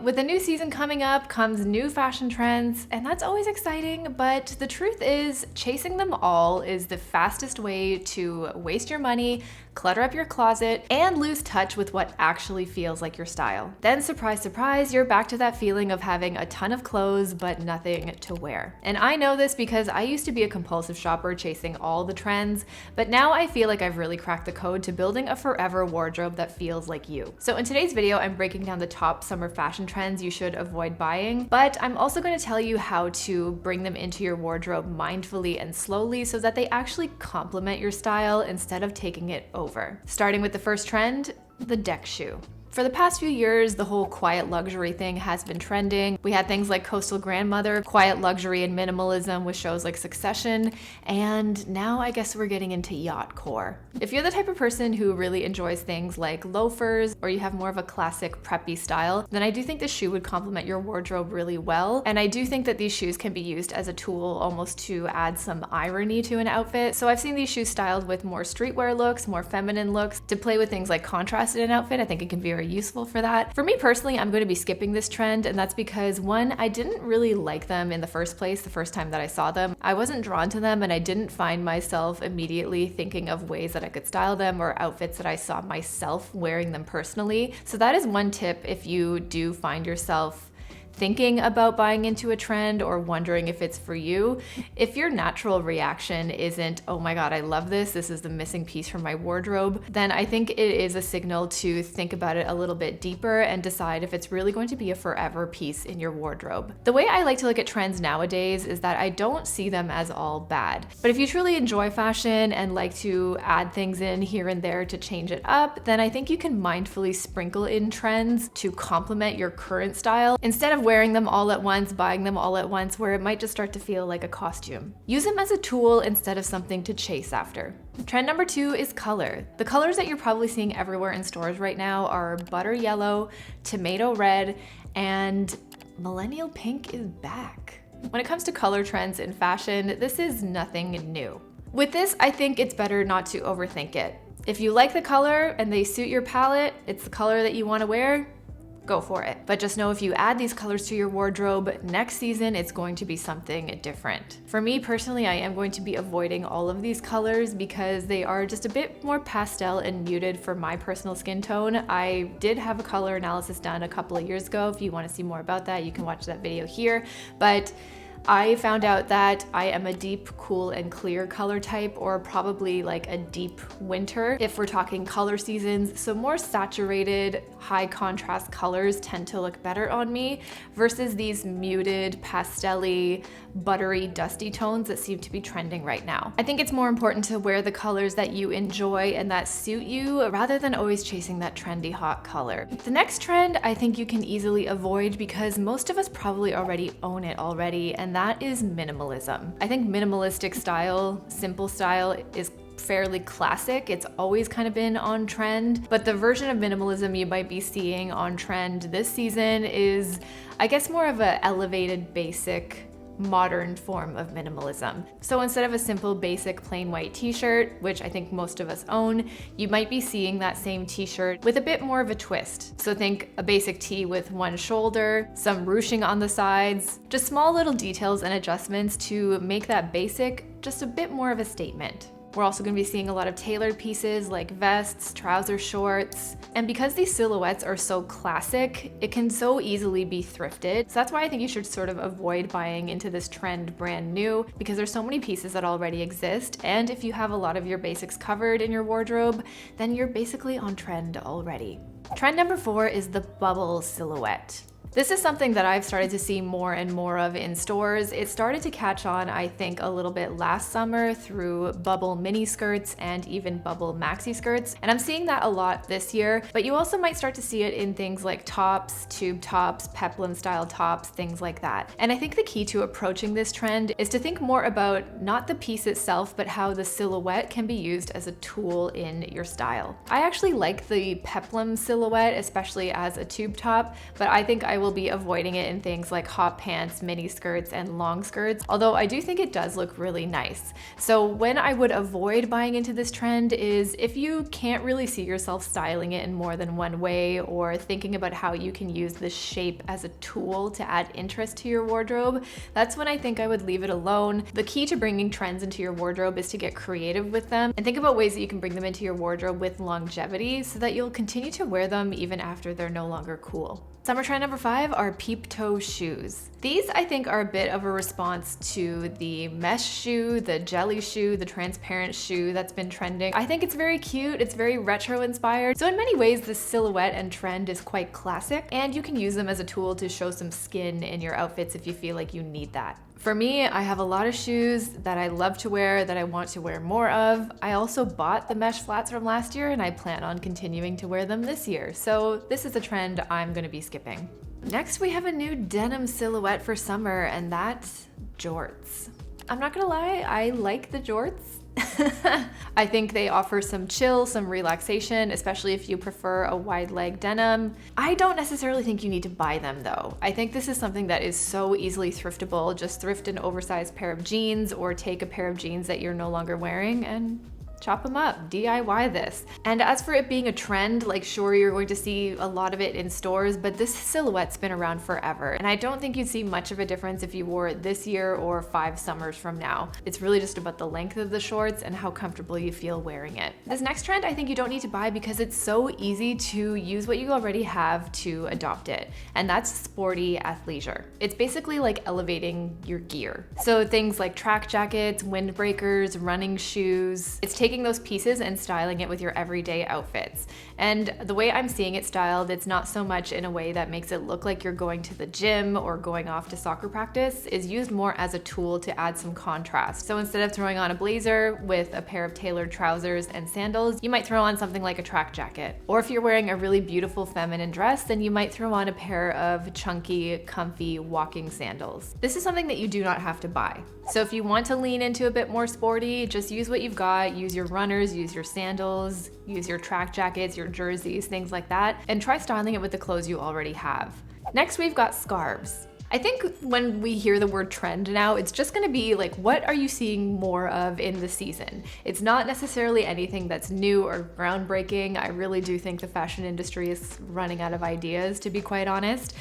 With a new season coming up comes new fashion trends, and that's always exciting, but the truth is, chasing them all is the fastest way to waste your money, clutter up your closet, and lose touch with what actually feels like your style. Then surprise, surprise, you're back to that feeling of having a ton of clothes but nothing to wear. And I know this because I used to be a compulsive shopper chasing all the trends, but now I feel like I've really cracked the code to building a forever wardrobe that feels like you. So in today's video, I'm breaking down the top summer fashion trends you should avoid buying, but I'm also going to tell you how to bring them into your wardrobe mindfully and slowly so that they actually complement your style instead of taking it over. Starting with the first trend, the deck shoe. For the past few years, the whole quiet luxury thing has been trending. We had things like Coastal Grandmother, quiet luxury and minimalism with shows like Succession, and now I guess we're getting into yacht core. If you're the type of person who really enjoys things like loafers, or you have more of a classic preppy style, then I do think this shoe would complement your wardrobe really well. And I do think that these shoes can be used as a tool almost to add some irony to an outfit. So I've seen these shoes styled with more streetwear looks, more feminine looks, to play with things like contrast in an outfit. I think it can be very useful for that. For me personally, I'm going to be skipping this trend, and that's because one, I didn't really like them in the first place the first time that I saw them. I wasn't drawn to them, and I didn't find myself immediately thinking of ways that I could style them or outfits that I saw myself wearing them personally. So that is one tip if you do find yourself thinking about buying into a trend or wondering if it's for you. If your natural reaction isn't, oh my God, I love this is the missing piece from my wardrobe, then I think it is a signal to think about it a little bit deeper and decide if it's really going to be a forever piece in your wardrobe. The way I like to look at trends nowadays is that I don't see them as all bad. But if you truly enjoy fashion and like to add things in here and there to change it up, then I think you can mindfully sprinkle in trends to complement your current style instead of wearing them all at once, buying them all at once, where it might just start to feel like a costume. Use them as a tool instead of something to chase after. Trend number 2 is color. The colors that you're probably seeing everywhere in stores right now are butter yellow, tomato red, and millennial pink is back. When it comes to color trends in fashion, this is nothing new. With this, I think it's better not to overthink it. If you like the color and they suit your palette, it's the color that you want to wear, go for it. But just know if you add these colors to your wardrobe, next season it's going to be something different. For me personally, I am going to be avoiding all of these colors because they are just a bit more pastel and muted for my personal skin tone. I did have a color analysis done a couple of years ago. If you want to see more about that, you can watch that video here. But I found out that I am a deep, cool, and clear color type, or probably like a deep winter if we're talking color seasons. So more saturated, high contrast colors tend to look better on me versus these muted, pastel-y, buttery, dusty tones that seem to be trending right now. I think it's more important to wear the colors that you enjoy and that suit you rather than always chasing that trendy hot color. The next trend I think you can easily avoid because most of us probably already own it already, and that is minimalism. I think minimalistic style, simple style is fairly classic. It's always kind of been on trend, but the version of minimalism you might be seeing on trend this season is, I guess, more of a elevated, basic, modern form of minimalism. So instead of a simple basic plain white t-shirt, which I think most of us own, you might be seeing that same t-shirt with a bit more of a twist. So think a basic tee with one shoulder, some ruching on the sides, just small little details and adjustments to make that basic just a bit more of a statement. We're also going to be seeing a lot of tailored pieces like vests, trouser shorts, and because these silhouettes are so classic, it can so easily be thrifted. So that's why I think you should sort of avoid buying into this trend brand new, because there's so many pieces that already exist, and if you have a lot of your basics covered in your wardrobe, then you're basically on trend already. Trend number 4 is the bubble silhouette. This is something that I've started to see more and more of in stores. It started to catch on, I think, a little bit last summer through bubble mini skirts and even bubble maxi skirts. And I'm seeing that a lot this year, but you also might start to see it in things like tops, tube tops, peplum style tops, things like that. And I think the key to approaching this trend is to think more about not the piece itself, but how the silhouette can be used as a tool in your style. I actually like the peplum silhouette, especially as a tube top, but I think I will be avoiding it in things like hot pants, mini skirts, and long skirts, although I do think it does look really nice. So when I would avoid buying into this trend is if you can't really see yourself styling it in more than one way, or thinking about how you can use this shape as a tool to add interest to your wardrobe, that's when I think I would leave it alone. The key to bringing trends into your wardrobe is to get creative with them and think about ways that you can bring them into your wardrobe with longevity so that you'll continue to wear them even after they're no longer cool. Summer trend number 5 are Peeptoe shoes. These I think are a bit of a response to the mesh shoe, the jelly shoe, the transparent shoe that's been trending. I think it's very cute, it's very retro inspired. So in many ways this silhouette and trend is quite classic, and you can use them as a tool to show some skin in your outfits if you feel like you need that. For me, I have a lot of shoes that I love to wear, that I want to wear more of. I also bought the mesh flats from last year and I plan on continuing to wear them this year. So this is a trend I'm gonna be skipping. Next, we have a new denim silhouette for summer, and that's jorts. I'm not gonna lie, I like the jorts. I think they offer some chill, some relaxation, especially if you prefer a wide leg denim. I don't necessarily think you need to buy them though. I think this is something that is so easily thriftable. Just thrift an oversized pair of jeans or take a pair of jeans that you're no longer wearing and chop them up, DIY this. And as for it being a trend, like sure, you're going to see a lot of it in stores, but this silhouette's been around forever. And I don't think you'd see much of a difference if you wore it this year or 5 summers from now. It's really just about the length of the shorts and how comfortable you feel wearing it. This next trend, I think you don't need to buy because it's so easy to use what you already have to adopt it. And that's Sporty athleisure. It's basically like elevating your gear. So things like track jackets, windbreakers, running shoes. It's taking those pieces and styling it with your everyday outfits. And the way I'm seeing it styled, it's not so much in a way that makes it look like you're going to the gym or going off to soccer practice, is used more as a tool to add some contrast. So instead of throwing on a blazer with a pair of tailored trousers and sandals, you might throw on something like a track jacket. Or if you're wearing a really beautiful feminine dress, then you might throw on a pair of chunky, comfy walking sandals. This is something that you do not have to buy. So if you want to lean into a bit more sporty, just use what you've got, use your runners, use your sandals, use your track jackets, your jerseys, things like that, and try styling it with the clothes you already have. Next, we've got scarves. I think when we hear the word trend now, it's just gonna be like, what are you seeing more of in the season? It's not necessarily anything that's new or groundbreaking. I really do think the fashion industry is running out of ideas, to be quite honest.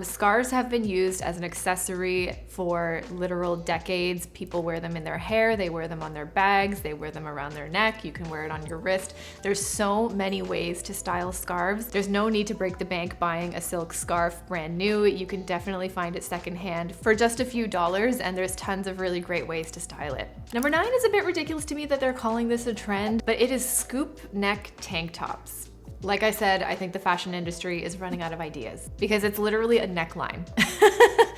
Scarves have been used as an accessory for literal decades. People wear them in their hair, they wear them on their bags, they wear them around their neck, you can wear it on your wrist. There's so many ways to style scarves. There's no need to break the bank buying a silk scarf brand new. You can definitely find it secondhand for just a few dollars, and there's tons of really great ways to style it. Number 9 is a bit ridiculous to me that they're calling this a trend, but it is scoop neck tank tops. Like I said, I think the fashion industry is running out of ideas because it's literally a neckline.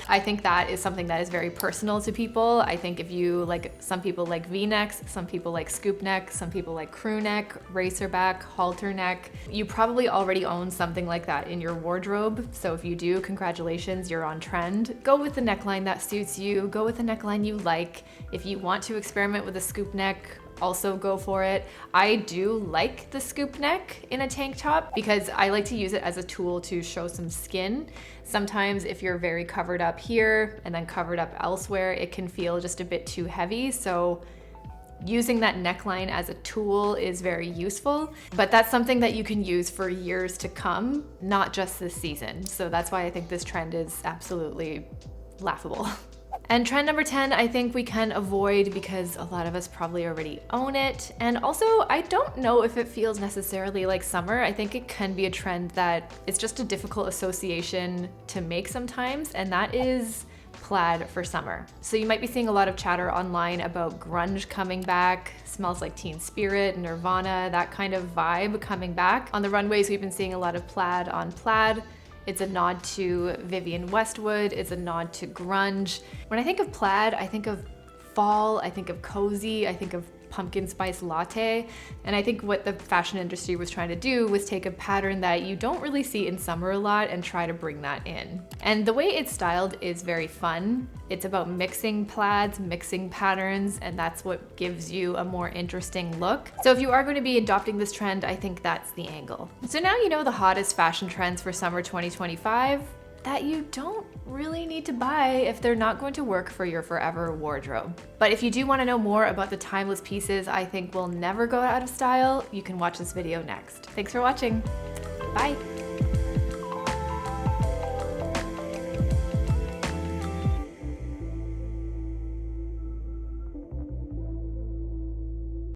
I think that is something that is very personal to people. I think if you like, some people like V-necks, some people like scoop neck, some people like crew neck, racer back, halter neck. You probably already own something like that in your wardrobe. So if you do, congratulations, you're on trend. Go with the neckline that suits you. Go with the neckline you like. If you want to experiment with a scoop neck, also go for it. I do like the scoop neck in a tank top because I like to use it as a tool to show some skin. Sometimes if you're very covered up here and then covered up elsewhere, it can feel just a bit too heavy. So using that neckline as a tool is very useful, but that's something that you can use for years to come, not just this season. So that's why I think this trend is absolutely laughable. And trend number 10, I think we can avoid because a lot of us probably already own it. And also, I don't know if it feels necessarily like summer. I think it can be a trend that it's just a difficult association to make sometimes, and that is plaid for summer. So you might be seeing a lot of chatter online about grunge coming back, smells like Teen Spirit, Nirvana, that kind of vibe coming back. On the runways, we've been seeing a lot of plaid on plaid. It's a nod to Vivienne Westwood, it's a nod to grunge. When I think of plaid, I think of fall, I think of cozy, I think of pumpkin spice latte. And I think what the fashion industry was trying to do was take a pattern that you don't really see in summer a lot and try to bring that in. And the way it's styled is very fun. It's about mixing plaids, mixing patterns, and that's what gives you a more interesting look. So if you are going to be adopting this trend, I think that's the angle. So now you know the hottest fashion trends for summer 2025. that you don't really need to buy if they're not going to work for your forever wardrobe. But if you do want to know more about the timeless pieces I think will never go out of style, you can watch this video next. Thanks for watching. Bye.